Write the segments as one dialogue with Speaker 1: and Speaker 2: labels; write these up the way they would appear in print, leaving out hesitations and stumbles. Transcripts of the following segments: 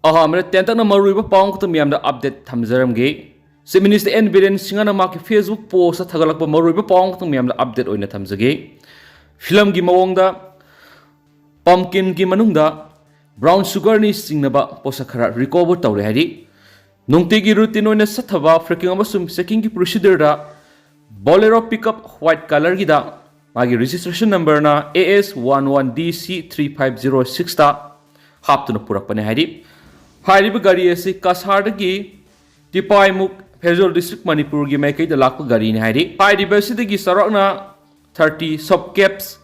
Speaker 1: अहमद तेंतक मरुब पाउंग तो मियाम अपडेट थमजरमगे chief minister N Biren Singh माकी फेसबुक पोस्ट थगलप मरुब पाउंग तो मियाम अपडेट ओइना थमजगे फिल्म की मवोंग पम्पकिन की मनुंग ब्राउन शुगर नि सिंगनबा पोसा खरा रिकवर तौरे हरी नुंगतिगी रूटीन ओइना सथबा फ्रेकिंग अमसुम चेकिंग की प्रोसीजर दा बोलेरो पिकअप व्हाइट कलर की मागी रजिस्ट्रेशन नंबर ना AS11DC3506 ता हापतुन पुरकपने हरी हारिब गाड़ी असी कासारदगी तिपाइमुक फेजोल डिस्ट्रिक्ट मणिपुर की मैकई लाप गाड़ी ने हरी हारिब असिदगी सरकना 30 सब कैप्स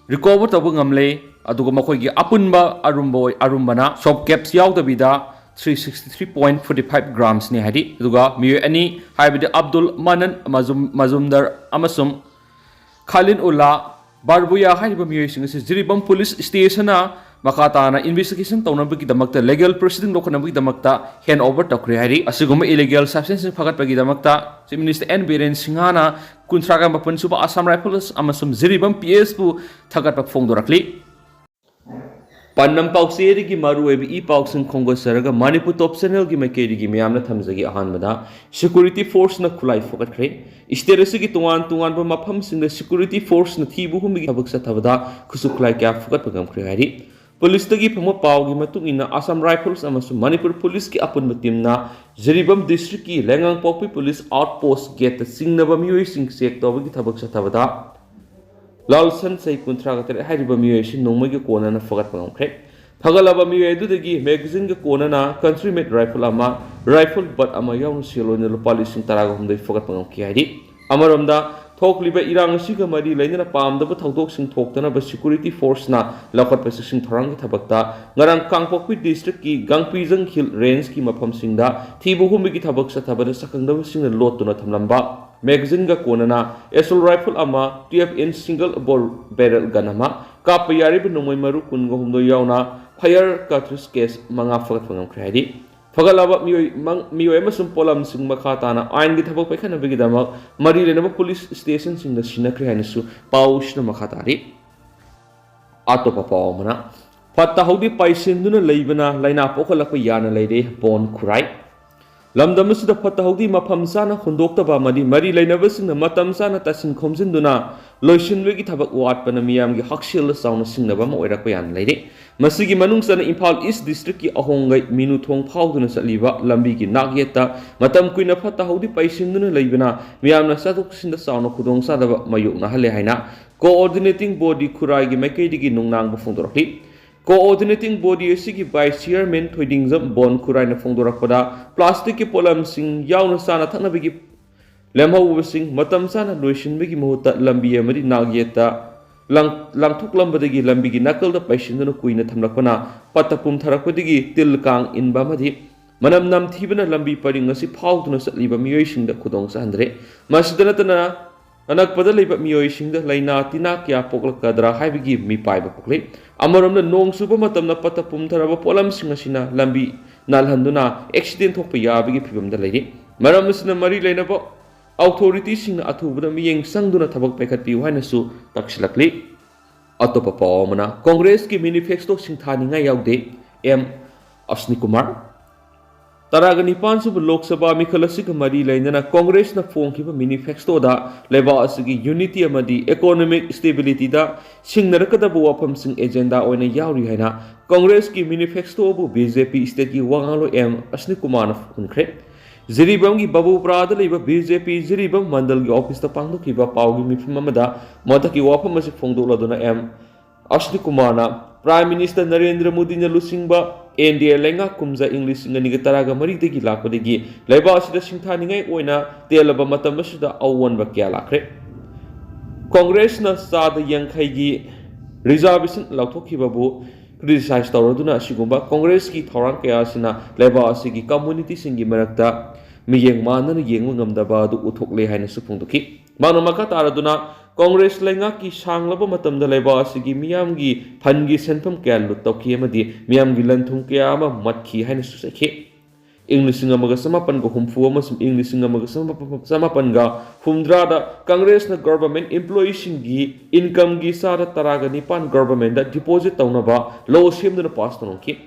Speaker 1: रिकवर तब गमले अदुगा मखोइगी अपुनबा अरुंबना सब कैप्स यावदबिदा 363.45 ग्राम्स ने हरी अदुगा मियो अनि हाइबदि अब्दुल मनन मजुमदर अमसुम खालिन उल्ला बारबुया हाइब मियो सिंग से जिरिबम पुलिस स्टेशन मकाताना इन्वेस्टिगेशन तौनबगीदमक्ता लेगल प्रोसीडिंग लोखनबगीदमक्ता हैंड ओवर तौखरे हरी असिगुम इलीगल सब्सटेंस फगतबगीदमक्ता चीफ मिनिस्टर एन बीरेन सिंहाना कुंथ्रागा मपन सुबा आसाम राइफल्स अमसुम जिरिबम पीएस पु थगतप फोंदोरखली पन्नम पाउसेरी की मरुएब ई पाउसिंग खोंगसरगा मणिपुर टॉप चैनल की मैकेरी की मियामना थमजगी अहानबदा सिक्योरिटी फोर्स न खुलाई फोकटखरे स्टेट असगी तुंगान तुंगान ब मफम सिंग सिक्योरिटी फोर्स न थीबु हुमगी थबक सथबदा खुसु खुलाई क्या फोकट पगमखरे हरी पुलिस तगी फमो पाव की मतुंग इना आसाम राइफल्स अमसु मणिपुर पुलिस की अपुन टीमना जिरिबम डिस्ट्रिक्ट की लेंगांग पोपी पुलिस आउटपोस्ट गेट सिंगनबा मियोय सिंग चेक तौबगी थबक सथबदा लालसन सही कुंथ्रागतर हारिबा मियोय सिन नोंमगी कोनना फगत पगमखरे फगलबा मियोय दुदगी मैगजीन के कोनना कंट्री मेड राइफल अमा राइफल बट अमा याउन सेलोन लुपा लिसिंग तरागा हमदै फगत पगमखि हारि अमरमदा थोकलिबा इरांग सिग मरी लैनना पामदब थौदोकसिंग थोक्तनब सिक्योरिटी फोर्स ना लखत pushing Thorang थबक्ता ngarang Kangpokpi district की गंगपीजंग हिल रेंज की मफम सिंगदा थीबु हुमगी थबक सथबद सकंगदब सिंग लोतुना थमलंबा मैगजीन का कोनना एसोल राइफल अमा 12 inch single bore barrel gun अमा काप यारिब नोमय मरु कुनगो हमदो यावना फायर कार्ट्रिज केस मंगा फगत फंगमखरे हाइदि फगलाबा मियोय मसुम पोलम सिंग मखाताना आइन की थबक पैखनबगिदमक मरी लेनब पुलिस स्टेशन सिंग द सिनखरे हाइनसु पाउसना मखातारि आतोपा पावमना फत्ता हौदि पाइसिंदुना लैबना लाइना पोखलक याना लैरे बोन खुराई लमदमसुदा फत्ता हौदि मफम साना हुंदोक्तबा मरी लैनबसिंग मतम साना तसिन खोमजिंदुना लोइसिनबगी थबक वाटपना मियामगी हक्सिल साउना सिंगनबा म ओइरक यान लैरे मसिगी मनुंगसना इम्फाल ईस्ट डिस्ट्रिक्ट की अहोंगै मिनुथोंग फाउदुना चलीबा लंबी की नागयेता मतम कुइना फत्ता हौदि पाइसिंदुना लैबना मियामना सादुकसिंदा साउना खुदोंग सादबा मयुकना हले हाइना कोऑर्डिनेटिंग बॉडी खुराईगी मैकेदिगी नुंगनांग फोंदोरखि कोऑर्डिनेटिंग बॉडी की वाइस चेयरमैन थोइदिंगजम बोन खुराइना फोंदोरकपदा प्लास्टिक की पोलमसिंग याउना साना थनबगी लेमहौबसिंग मतम साना लोइसिनबगी मुहुता लंबी अमरी नागयेता लांथोकलंबदगी लंबीगी नकलदा पैसिंदुना कुइना थमलकपना पत्तपुम थरकपदगी तिलकांग इनबामदि मनम नमथीबना लंबी परिंग असि फाउदुना चलीबा मियोयसिंगदा खुदोंग सहंद्रे मसिदनतना अनकपद लेबा मियोयसिंगदा लैना तिना क्या पोकलकदरा हाइबगी मी पाइबा पोकले अमरमना नोंग सुबा मतमना पत्तपुम थरबा पोलमसिंग असिना लंबी नालहंदुना एक्सीडेंट थोकपा याबगी फिबमदा लैरे मरमसिना मरी लैनबा अथॉरिटी अथुबद मियेंग संगदुना थबक पैखत्पी हाइनसु तक्सिलकली अतोपा पावमना कांग्रेस की मैनिफेस्टो सिंथानिंगा याउदे एम अश्विनी कुमार तरागा निपान सुब लोकसभा मिखलसिग मरी लैनना कांग्रेस न फोंखिबा मैनिफेस्टोदा लेबा असगी यूनिटी अमदी इकोनॉमिक स्टेबिलिटी दा सिंगनरकदब वाफम सिंग एजेंडा ओइना याउरी हैना कांग्रेस की मैनिफेस्टो बु बीजेपी स्टेट की वांगालो एम अश्विनी कुमार न फुनख्रे जिरीबम की बबुप्राद लेबा बीजेपी जिरीबम मंडल की ऑफिस पांगदोखिबा पावगी मिफम अमदा मदकी वाफम असे फोंदोलदुना एम अश्विनी कुमार ना प्राइम मिनिस्टर नरेंद्र मोदी ने लुसिंगबा एनडीए लेंगा कुमजा इंग्लिश निग तरागा मरीदगी लापदगी लेबा असिदा सिंथानिंgai ओइना तेलबा मतम असिदा अवनबा क्या लाखरे कांग्रेस न साद यंखैगी रिजर्वेशन लौथोखिबाबु क्रिटिसाइज तौरदुना असिगुंबा कांग्रेस की थौरांग कयासिना लेबा असिगी कम्युनिटी सिंगी मरक्ता मियेंग मानन येंगु ngамदबा दु उथोकले हाइना सुफुंदुखि मानो मका तारदुना कांग्रेस लेंगा की सांगलब मतमदा लेबा असिगी मियामगी फनगी सेनफम क्या लुतौखि अमदी मियामगी लंथुंग क्या अमा मतखि हाइना सुसखि इंग्लिशिंग अमगा समापन को हुमफु अमसुम इंग्लिशिंग अमगा समापन गा हुमद्रादा कांग्रेस न गवर्नमेंट एम्प्लॉयीसिंग गी इनकम गी सारा तरागा निपान गवर्नमेंट दा डिपॉजिट तौनबा लो सेमदुना पास तौनखि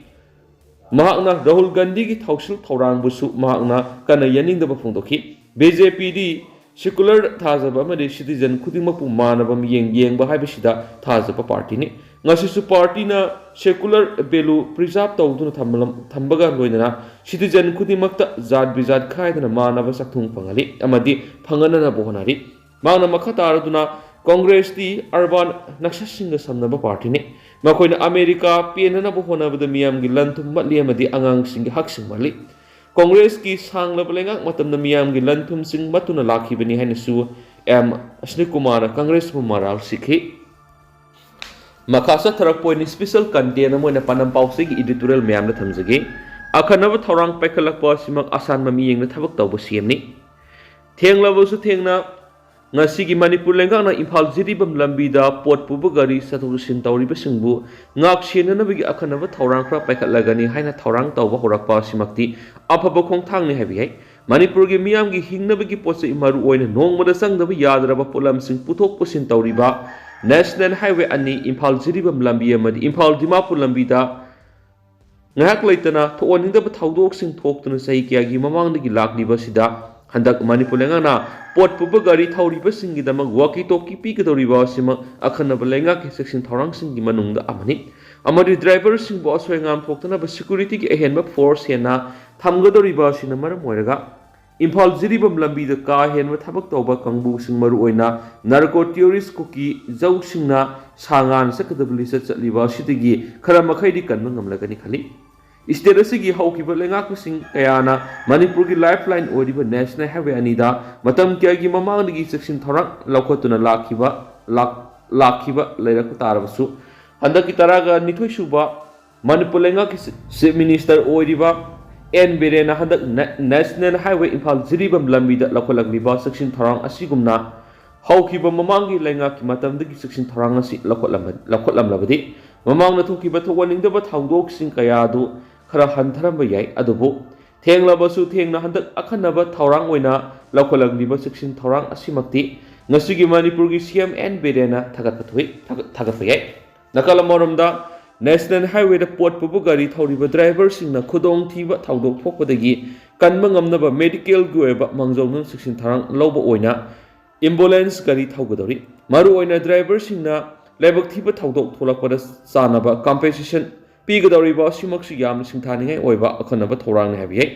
Speaker 1: ꯃꯍꯥꯛꯅ ꯔꯥꯍꯨꯜ ꯒꯥꯟꯙꯤꯒꯤ ꯊꯧꯁꯤꯜ ꯊꯧꯔꯥꯡꯕꯨꯁꯨ ꯃꯍꯥꯛꯅ ꯀꯟꯅ ꯌꯥꯅꯤꯡꯗꯕ ꯐꯣꯡꯗꯣꯛꯈꯤ ꯕꯤꯖꯦꯄꯤꯗꯤ ꯁꯦꯀꯨꯂꯔ ꯊꯥꯖꯕ ꯑꯃꯗꯤ ꯁꯤꯇꯤꯖꯟ ꯈꯨꯗꯤꯡꯃꯛꯄꯨ ꯃꯥꯟꯅꯕ ꯃꯤꯠꯌꯦꯡ ꯌꯦꯡꯕ ꯍꯥꯏꯕꯁꯤꯗ ꯊꯥꯖꯕ ꯄꯥꯔꯇꯤꯅꯤ ꯉꯁꯤꯁꯨ ꯄꯥꯔꯇꯤꯅ ꯁꯦꯀꯨꯂꯔ ꯚꯦꯂꯨ ꯄ꯭ꯔꯤꯖꯥꯔꯕ ꯇꯧꯗꯨꯅ ꯊꯝꯕꯒ ꯂꯣꯏꯅꯅ ꯁꯤꯇꯤꯖꯟ ꯈꯨꯗꯤꯡꯃꯛꯇ ꯖꯥꯠ ꯕꯤꯖꯥꯠ ꯈꯥꯏꯗꯅ ꯃꯥꯟꯅꯕ ꯆꯥꯛꯊꯨꯡ ꯐꯪꯍꯜꯂꯤ ꯑꯃꯗꯤ ꯐꯪꯍꯟꯅꯅꯕ ꯍꯣꯠꯅꯔꯤ ꯃꯍꯥꯛꯅ ꯃꯈꯥ ꯇꯥꯔꯗꯨꯅ ꯀꯣꯡꯒ꯭ꯔꯦꯁꯇꯤ ꯑꯔꯕꯥꯟ ꯅꯛꯁꯠꯁꯤꯡꯒ ꯁꯝꯅꯕ ꯄꯥꯔꯇꯤꯅꯤ ꯃꯈꯣꯏꯅ ꯑꯃꯦꯔꯤꯀꯥ ꯄꯦꯟꯅꯅꯕ ꯍꯣꯠꯅꯕꯗ ꯃꯤꯌꯥꯝꯒꯤ ꯂꯟ ꯊꯨꯝ ꯃꯠꯂꯤ ꯑꯃꯗꯤ ꯑꯉꯥꯡꯁꯤꯡꯒꯤ ꯍꯛꯁꯤꯡ ꯃꯠꯂꯤ ꯀꯣꯡꯒ꯭ꯔꯦꯁꯀꯤ ꯁꯥꯡꯂꯕ ꯂꯩꯉꯥꯛ ꯃꯇꯝꯗ ꯃꯤꯌꯥꯝꯒꯤ ꯂꯟ ꯊꯨꯝꯁꯤꯡ ꯃꯠꯇꯨꯅ ꯂꯥꯛꯈꯤꯕꯅꯤ ꯍꯥꯏꯅꯁꯨ ꯑꯦꯝ ꯑꯁꯅꯤ ꯀꯨꯃꯥꯔꯅ ꯀꯪꯒ꯭ꯔꯦꯁꯄꯨ ꯃꯔꯥꯜ ꯁꯤꯈꯤ ꯃꯈꯥ ꯆꯠꯊꯔꯛꯄ ꯑꯣꯏꯅ ꯁ꯭ꯄꯦꯁꯦꯜ ꯀꯟꯇꯦꯟ ꯑꯃ ꯑꯣꯏꯅ ꯄꯥꯟꯗꯝ ꯄꯥꯎꯆꯦꯒꯤ ꯏꯗꯤꯇꯣꯔꯤꯌꯦꯜ ꯃꯌꯥꯝꯗ ꯊꯝꯖꯒꯦ ꯑꯈꯟꯅꯕ ꯊꯧꯔꯥꯡ ꯄꯥꯏꯈꯠꯂꯛꯄ ꯑꯁꯤꯃꯛ ꯑꯁꯥꯟꯕ ꯃꯤꯠꯌꯦꯡꯅ ꯊꯕꯛ ꯇꯧꯕ ꯁꯤꯑꯦꯝꯅꯤ ꯊꯦꯡꯂꯕꯁꯨ ꯊꯦꯡꯅ ꯉꯁꯤꯒꯤ ꯃꯅꯤꯄꯨꯔ ꯂꯩꯉꯥꯛꯅ ꯏꯝꯐꯥꯜ ꯖꯤꯔꯤꯕꯝ ꯂꯝꯕꯤꯗ ꯄꯣꯠ ꯄꯨꯕ ꯒꯥꯔꯤ ꯆꯠꯊꯣꯛ ꯆꯠꯁꯤꯟ ꯇꯧꯔꯤꯕꯁꯤꯡꯕꯨ ꯉꯥꯛ ꯁꯦꯟꯅꯅꯕꯒꯤ ꯑꯈꯟꯅꯕ ꯊꯧꯔꯥꯡ ꯈꯔ ꯄꯥꯏꯈꯠꯂꯒꯅꯤ ꯍꯥꯏꯅ ꯊꯧꯔꯥꯡ ꯇꯧꯕ ꯍꯧꯔꯛꯄ ꯑꯁꯤꯃꯛꯇꯤ ꯑꯐꯕ ꯈꯣꯡꯊꯥꯡꯅꯤ ꯍꯥꯏꯕ ꯌꯥꯏ ꯃꯅꯤꯄꯨꯔꯒꯤ ꯃꯤꯌꯥꯝꯒꯤ ꯍꯤꯡꯅꯕꯒꯤ ꯄꯣꯠꯆꯩ ꯃꯔꯨ ꯑꯣꯏꯅ ꯅꯣꯡꯃꯗ ꯆꯪꯗꯕ ꯌꯥꯗ꯭ꯔꯕ ꯄꯣꯠꯂꯝꯁꯤꯡ ꯄꯨꯊꯣꯛ ꯄꯨꯁꯤꯟ ꯇꯧꯔꯤꯕ ꯅꯦꯁꯅꯦꯜ ꯍꯥꯏꯋꯦ ꯑꯅꯤ ꯏꯝꯐꯥꯜ ꯖꯤꯔꯤꯕꯝ ꯂꯝꯕꯤ ꯑꯃꯗꯤ ꯏꯝꯐꯥꯜ ꯗꯤꯃꯥꯄꯨꯔ ꯂꯝꯕꯤꯗ ꯉꯥꯏꯍꯥꯛ ꯂꯩꯇꯅ ꯊꯣꯛꯍꯟꯅꯤꯡꯗꯕ ꯊꯧꯗꯣꯛꯁꯤꯡ ꯊꯣꯛꯇꯨꯅ ꯆꯍꯤ ꯀꯌꯥꯒꯤ ꯃꯃꯥꯡꯗꯒꯤ ꯂꯥꯛꯂꯤꯕꯁꯤꯗ ꯍꯟꯗꯛ ꯃꯅꯤꯄꯨꯔ ꯂꯩꯉꯥꯛꯅ ꯄꯣꯠ ꯄꯨꯕ ꯒꯥꯔꯤ ꯊꯧꯔꯤꯕꯁꯤꯡꯒꯤꯗꯃꯛ ꯋꯥꯀꯤ ꯇꯣꯀꯤ ꯄꯤꯒꯗꯧꯔꯤꯕ ꯑꯁꯤꯃꯛ ꯑꯈꯟꯅꯕ ꯂꯩꯉꯥꯛꯀꯤ ꯆꯦꯛꯁꯤꯟ ꯊꯧꯔꯥꯡꯁꯤꯡꯒꯤ ꯃꯅꯨꯡꯗ ꯑꯃꯅꯤ ꯑꯃꯗꯤ ꯗ꯭ꯔꯥꯏꯚꯔꯁꯤꯡꯕꯨ ꯑꯁꯣꯏ ꯑꯉꯥꯝ ꯊꯣꯛꯇꯅꯕ ꯁꯦꯀꯨꯔꯤꯇꯤꯒꯤ ꯑꯍꯦꯟꯕ ꯐꯣꯔꯁ ꯍꯦꯟꯅ ꯊꯝꯒꯗꯧꯔꯤꯕ ꯑꯁꯤꯅ ꯃꯔꯝ ꯑꯣꯏꯔꯒ ꯏꯝꯐꯥꯜ ꯖꯤꯔꯤꯕꯝ ꯂꯝꯕꯤꯗ ꯀꯥ ꯍꯦꯟꯕ ꯊꯕꯛ ꯇꯧꯕ ꯀꯥꯡꯕꯨꯁꯤꯡ ꯃꯔꯨꯑꯣꯏꯅ ꯅꯥꯔꯀꯣ ꯇꯤꯌꯣꯔꯤꯁ ꯀꯨꯀꯤ ꯖꯧꯁꯤꯡꯅ ꯁꯥ ꯉꯥꯅ ꯆꯠꯀꯗꯕ ꯂꯤꯆꯠ ꯆꯠꯂꯤꯕ ꯑꯁꯤꯗꯒꯤ ꯈꯔ ꯃꯈꯩꯗꯤ ꯀꯟꯕ ꯉꯝꯂꯒꯅꯤ ꯈꯜꯂꯤ ꯏꯁꯇꯦꯠ ꯑꯁꯤꯒꯤ ꯍꯧꯈꯤꯕ ꯂꯩꯉꯥꯛꯄꯁꯤꯡ ꯀꯌꯥꯅ ꯃꯅꯤꯄꯨꯔꯒꯤ ꯂꯥꯏꯐ ꯂꯥꯏꯟ ꯑꯣꯏꯔꯤꯕ ꯅꯦꯁꯅꯦꯜ ꯍꯥꯏꯋꯦ ꯑꯅꯤꯗ ꯃꯇꯝ ꯀꯌꯥꯒꯤ ꯃꯃꯥꯡꯗꯒꯤ ꯆꯦꯛꯁꯤꯟ ꯊꯧꯔꯥꯡ ꯂꯧꯈꯠꯇꯨꯅ ꯂꯥꯛꯈꯤꯕ ꯂꯩꯔꯛꯄ ꯇꯥꯔꯕꯁꯨ ꯍꯟꯗꯛꯀꯤ 12 ꯁꯨꯕ ꯃꯅꯤꯄꯨꯔ ꯂꯩꯉꯥꯛꯀꯤ ꯆꯤꯐ ꯃꯤꯅꯤꯁꯇꯔ ꯑꯣꯏꯔꯤꯕ ꯑꯦꯟ ꯕꯤꯔꯦꯟꯅ ꯍꯟꯗꯛ ꯅꯦꯁꯅꯦꯜ ꯍꯥꯏꯋꯦ ꯏꯝꯐꯥꯜ ꯖꯤꯔꯤꯕꯝ ꯂꯝꯕꯤꯗ ꯂꯧꯈꯠꯂꯛꯂꯤꯕ ꯆꯦꯛꯁꯤꯟ ꯊꯧꯔꯥꯡ ꯑꯁꯤꯒꯨꯝꯅ ꯍꯧꯈꯤꯕ ꯃꯃꯥꯡꯒꯤ ꯂꯩꯉꯥꯛꯀꯤ ꯃꯇꯝꯗꯒꯤ ꯆꯦꯛꯁꯤꯟ ꯊꯧꯔꯥꯡ ꯑꯁꯤ ꯂꯧꯈꯠꯂꯝꯂꯕꯗꯤ ꯃꯃꯥꯡꯗ ꯊꯣꯛꯈꯤꯕ ꯊꯣꯛꯍꯟꯅꯤꯡꯗꯕ ꯊꯧꯗꯣꯛꯁꯤꯡ ꯀꯌꯥ ꯑꯗꯨ ꯈꯔ ꯍꯟꯊꯔꯝꯕ ꯌꯥꯏ ꯑꯗꯨꯕꯨ ꯊꯦꯡꯂꯕꯁꯨ ꯊꯦꯡꯅ ꯍꯟꯗꯛ ꯑꯈꯟꯅꯕ ꯊꯧꯔꯥꯡ ꯑꯣꯏꯅ ꯂꯧꯈꯠꯂꯛꯂꯤꯕ ꯆꯦꯛꯁꯤꯟ ꯊꯧꯔꯥꯡ ꯑꯁꯤꯃꯛꯇꯤ ꯉꯁꯤꯒꯤ ꯃꯅꯤꯄꯨꯔꯒꯤ ꯁꯤꯑꯦꯝ ꯑꯦꯟ ꯕꯤꯔꯦꯟꯅ ꯊꯥꯒꯠꯄ ꯌꯥꯏ ꯅꯥꯀꯜ ꯑꯃꯔꯣꯝꯗ ꯅꯦꯁꯅꯦꯜ ꯍꯥꯏꯋꯦꯗ ꯄꯣꯠ ꯄꯨꯕ ꯒꯥꯔꯤ ꯊꯧꯔꯤꯕ ꯗ꯭ꯔꯥꯏꯚꯔꯁꯤꯡꯅ ꯈꯨꯗꯣꯡꯊꯤꯕ ꯊꯧꯗꯣꯛ ꯊꯣꯛꯄꯗꯒꯤ ꯀꯟꯕ ꯉꯝꯅꯕ ꯃꯦꯗꯤꯀꯦꯜꯒꯤ ꯑꯣꯏꯕ ꯃꯥꯡꯖꯧꯅꯅ ꯆꯦꯛꯁꯤꯟ ꯊꯧꯔꯥꯡ ꯂꯧꯕ ꯑꯣꯏꯅ ꯑꯦꯝꯕꯨꯂꯦꯟꯁ ꯒꯥꯔꯤ ꯊꯧꯒꯗꯧꯔꯤ ꯃꯔꯨꯑꯣꯏꯅ ꯗ꯭ꯔꯥꯏꯚꯔꯁꯤꯡꯅ ꯂꯥꯏꯕꯛ ꯊꯤꯕ ꯊꯧꯗꯣꯛ ꯊꯣꯛꯂꯛꯄꯗ ꯆꯥꯅꯕ ꯀꯝꯄꯦꯟꯁꯦꯁꯟ ꯄꯤꯒꯗꯧꯔꯤꯕ ꯑꯁꯤꯃꯛꯁꯨ ꯌꯥꯝꯅ ꯁꯤꯡꯊꯥꯅꯤꯡꯉꯥꯏ ꯑꯣꯏꯕ ꯑꯈꯟꯅꯕ ꯊꯧꯔꯥꯡꯅꯤ ꯍꯥꯏꯕ ꯌꯥꯏ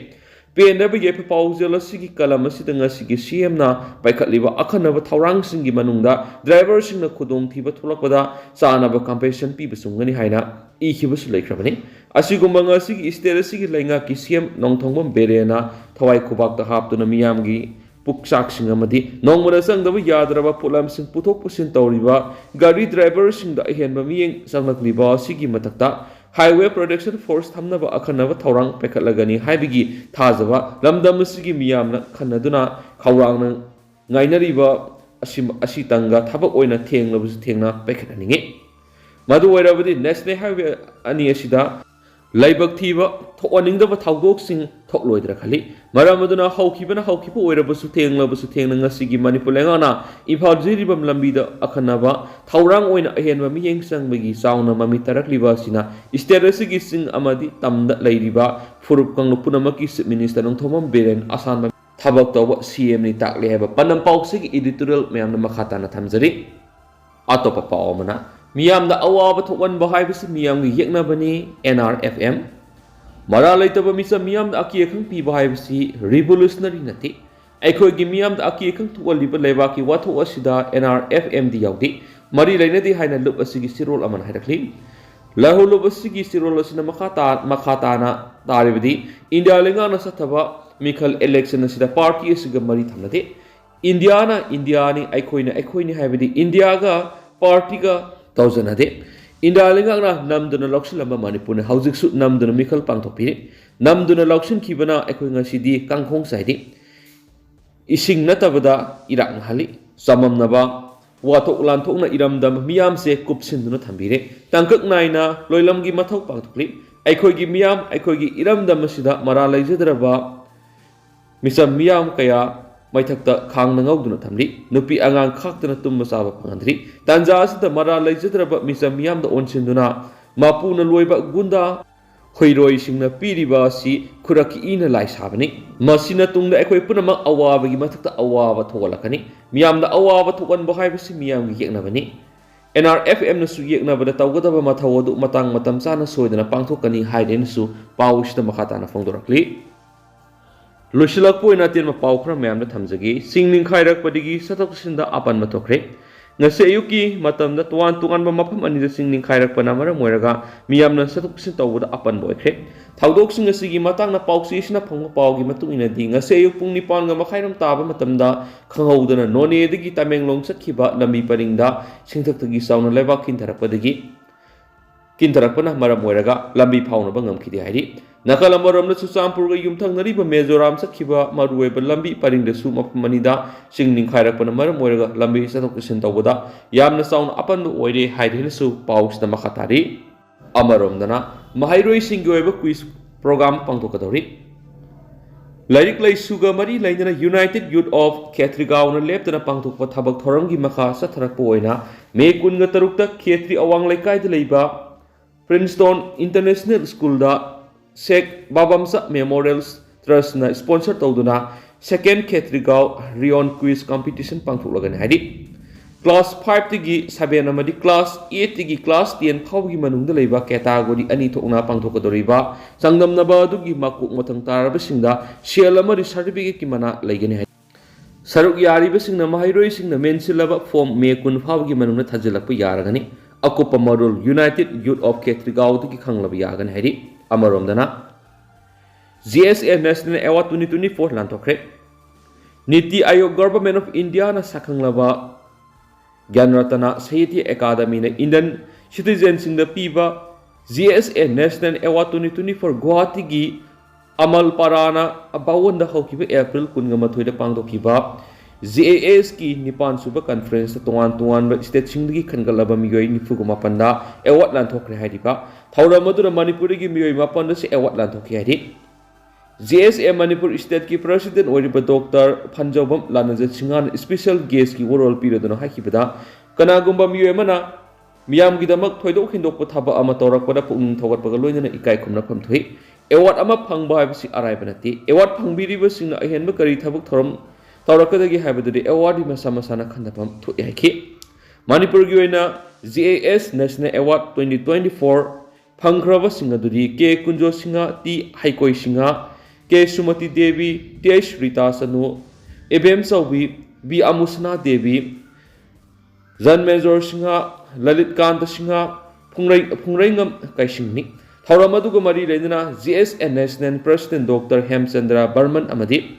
Speaker 1: ꯄꯦꯟꯗꯕ ꯌꯥꯏꯐ ꯄꯥꯎꯖꯦꯜ ꯑꯁꯤꯒꯤ ꯀꯂꯝ ꯑꯁꯤꯗ ꯉꯁꯤꯒꯤ ꯁꯤꯑꯦꯝꯅ ꯄꯥꯏꯈꯠꯂꯤꯕ ꯑꯈꯟꯅꯕ ꯊꯧꯔꯥꯡꯁꯤꯡꯒꯤ ꯃꯅꯨꯡꯗ ꯗ꯭ꯔꯥꯏꯚꯔꯁꯤꯡꯅ ꯈꯨꯗꯣꯡꯊꯤꯕ ꯊꯣꯛꯂꯛꯄꯗ ꯆꯥꯅꯕ ꯀꯝꯄꯦꯟꯁꯦꯁꯟ ꯄꯤꯕ ꯆꯨꯝꯒꯅꯤ ꯍꯥꯏꯅ ꯏꯈꯤꯕꯁꯨ ꯂꯩꯈ꯭ꯔꯕꯅꯤ ꯑꯁꯤꯒꯨꯝꯕ ꯉꯁꯤꯒꯤ ꯏꯁꯇꯦꯠ ꯑꯁꯤꯒꯤ ꯂꯩꯉꯥꯛꯀꯤ ꯁꯤꯑꯦꯝ ꯅꯣꯡꯊꯣꯝꯕꯝ ꯕꯤꯔꯦꯟꯅ ꯊꯋꯥꯏ ꯈꯨꯕꯥꯛꯇ ꯍꯥꯞꯇꯨꯅ ꯃꯤꯌꯥꯝꯒꯤ ꯄꯨꯛꯆꯥꯛꯁꯤꯡ ꯑꯃꯗꯤ ꯅꯣꯡꯃꯗ ꯆꯪꯗꯕ ꯌꯥꯗ꯭ꯔꯕ ꯄꯣꯠꯂꯝꯁꯤꯡ ꯄꯨꯊꯣꯛ ꯄꯨꯁꯤꯟ ꯇꯧꯔꯤꯕ ꯒꯥꯔꯤ ꯗ꯭ꯔꯥꯏꯚꯔꯁꯤꯡꯗ ꯑꯍꯦꯟꯕ ꯃꯤꯠꯌꯦꯡ ꯆꯪꯂꯛꯂꯤꯕ ꯑꯁꯤꯒꯤ ꯃꯊꯛꯇ हाईवे प्रोटेक्शन फोर्स थमनब अखनब थौरांग पैखलगनी हाइबिगी थाजबा लमदम सिगी मियामना खनदुना खौरांग ngainariba asi tanga thabak oina thenglabus thengna paikhaningi madu oirabadi national highway ani asida laibak thiba thoaningdaba thaudok sing thokloidra khali maramaduna hawkhibana hawkhibu oirabasu thenglabasu thengna ngasigi manipur lengana imphal jiribam lambida akhanaba thaurang oina ahenba miyeng changbagi chauna mami tarakliba sina sterasigi sing amadi tamda leiriba furup kanglu punamaki minister nongthomam beren asan थबक तब CM नि ताकले हेब पनम पाउसिग editorial मैम मखाता न थमजरी अतोप पावमना मियाम द अवाब थोवन बहाइबस मियाम gi yeknabani NRFM मरा लेतब मिस मियाम द अकी खंग पि बहाइबसी रिवोल्यूशनरी नति अखोय gi मियाम द अकी खंग थोलिब लेबा की वाथो असिदा NRFM दि यावदि मरी लेनदि हाइना लुप असिगी सिरोल अमन हाइरखलि लहुलुब असिगी सिरोल असिना मखाता ना तारिबदि इंडिया लेंगा न सथबा मिखल इलेक्शन असिदा पार्टी असिगा मरी थमनदे इंडियानी अखोइनी हाइबदि इंडिया गा पार्टी गा तौजनदे इंडिया लेंगा नमदुना लौक्सिलंबा Manipur हौजिकसु नमदुना मिखल पांथोपिरि नमदुना लौक्सिन खिबना अखोइ ngasidi kangkhong saidi ising natabada irak hali samamnaba wathok lanthokna iramdam miyamse kupsinduna thambire tangkak naina loilamgi mathok pangthokli अखोइगी मियाम अखोइगी इरमदम असिदा मरा लैजद्रबा मिसम मियाम कया मैथक्ता खांगना ngौदुना थमली नुपी आंगांग खाक्तना तुम चाबा फंगद्री तांजा असिदा मरा लैजद्रबा मिसम मियाम द ओनसिन्दुना मापुना लोइबा गुंदा ꯈꯣꯏꯔꯣꯏꯁꯤꯡꯅ ꯄꯤꯔꯤꯕ ꯑꯁꯤ ꯈꯨꯔꯛꯀꯤ ꯏꯅ ꯂꯥꯏ ꯁꯥꯕꯅꯤ ꯃꯁꯤꯅ ꯇꯨꯡꯗ ꯑꯩꯈꯣꯏ ꯄꯨꯝꯅꯃꯛ ꯑꯋꯥꯕꯒꯤ ꯃꯊꯛꯇ ꯑꯋꯥꯕ ꯊꯣꯛꯍꯜꯂꯛꯀꯅꯤ ꯃꯤꯌꯥꯝꯗ ꯑꯋꯥꯕ ꯊꯣꯛꯍꯟꯕ ꯍꯥꯏꯕꯁꯤ ꯃꯤꯌꯥꯝꯒꯤ ꯌꯦꯛꯅꯕꯅꯤ NRFMꯅꯁꯨ ꯌꯦꯛꯅꯕꯗ ꯇꯧꯒꯗꯕ ꯃꯊꯧ ꯑꯗꯨ ꯃꯇꯝ ꯆꯥꯅ ꯁꯣꯏꯗꯅ ꯄꯥꯡꯊꯣꯛꯀꯅꯤ ꯍꯥꯏꯗꯨꯅꯁꯨ ꯄꯥꯎ ꯑꯁꯤꯗ ꯃꯈꯥ ꯇꯥꯅ ꯐꯣꯡꯗꯣꯔꯛꯂꯤ ꯂꯣꯏꯁꯤꯜꯂꯛꯄ ꯑꯣꯏꯅ ꯑꯇꯦꯟꯕ ꯄꯥꯎ ꯈꯔ ꯃꯌꯥꯝꯗ ꯊꯝꯖꯒꯦ ꯆꯤꯡ ꯅꯤꯡꯈꯥꯏꯔꯛꯄꯗꯒꯤ ꯆꯠꯊꯣꯛ ꯆꯠꯁꯤꯟꯗ ꯑꯄꯟꯕ ꯊꯣꯛꯈ꯭ꯔꯦ ngasi ayuki matamda tuan ba mafam ani da sing ningkhairakpana maram oiraga miyamna satuk sin tawda apan boikre thaudok sing asigi matangna pausi sina phangma paugi matung ina di ngasi ayuk pung nipan ga makhairam taba matamda khanghaudana none dagi tamenglong sakhiba lambi paringda singthak sauna lebak kintarakpana maram oiraga lambi phauna ba ngamkhidi hairi nakal amaramna Chuchampurga yumthangnariba Mizoram sakhiba maruoiba lambi paringdasu mapamanida sing ningkhairakpana maram oiraga lambi sathok sin tawbada yamna sauna apanba oire haidhinasu pausna makhatari amaromdana mahairoi singi oiba quiz program pangthokadori Lairik Laisuga Mari Lainana United Youth of Khetrigao leptana pangthokpa thabak thoramgi makha satharakpa oina Me kunga tarukta Khetri awang laikai da leiba Princeton International School da Sheikh Babamsa Memorial Trust na sponsor tawduna second Khetrigao Rion quiz competition pangthoklagani haidi class 5 tigi 7 amadi class 8 tigi class 10 phawgi manungda leiba category ani thokna pangthokadoriba sangdamnaba adugi makuk mathang tarabasingda sel amari certificate ki mana leigani haidi saruk yaribasingna mahairoi singna mensilaba form me kun phawgi manungna thajilakpa yaragani Akupa Marul United Youth of Khetrigao ki khanglaba yagan hairi amaromdana GSA National Award 2024 lanthokre Niti Ayog Government of India na sakhanglaba Gyanratana Sahitya Academy na Indian citizens sing the piba GSA National Award 2024 Guwahati gi Amal Parana abawon da hawkiba April 13 da pangdokiba GAS ki Nipan Suba Conference tuan ba state singdagi khangalaba miyoi nifuga mapanda award lanthokre haidiba thawra madura Manipur gi miyoi mapanda se award lanthokhi haidi GSA Manipur state ki president oiriba Dr. Phanjobam Lanajat Singan special guest ki overall period no hakibada kanagumba miyoi mana miyam gidamak thoidok hindokpa thaba ama torakpada pung thogatpaga loinana ikai khumna phamthui award ama phangba haibasi araiba nati award phangbiriba singna ahenba kari thabak thoram Taurakadagi habadudi award masana khandapam thu yaki Manipur gi oina GAS National Award 2024 phangkraba singadudi K Kunjo Singa T Haikoi Singa K Sumati Devi T Rita Sanu Ebem Saubi B Amusna Devi Zan Major Singa Lalit Kanta Singa Phungrai Kaisingni Thauramaduga Mari Lendana GSN National President Dr. Hemchandra Barman Amadi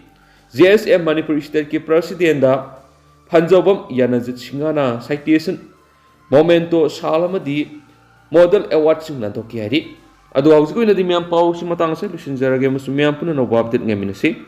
Speaker 1: GSM Manipur State ki President da Phanjobam Yanajit Singana citation momento salamadi model award sing lanthokki hari adu hausi ko ina di miyam pau si matang sa lusinjarage musu miyam puna no update ngaminasi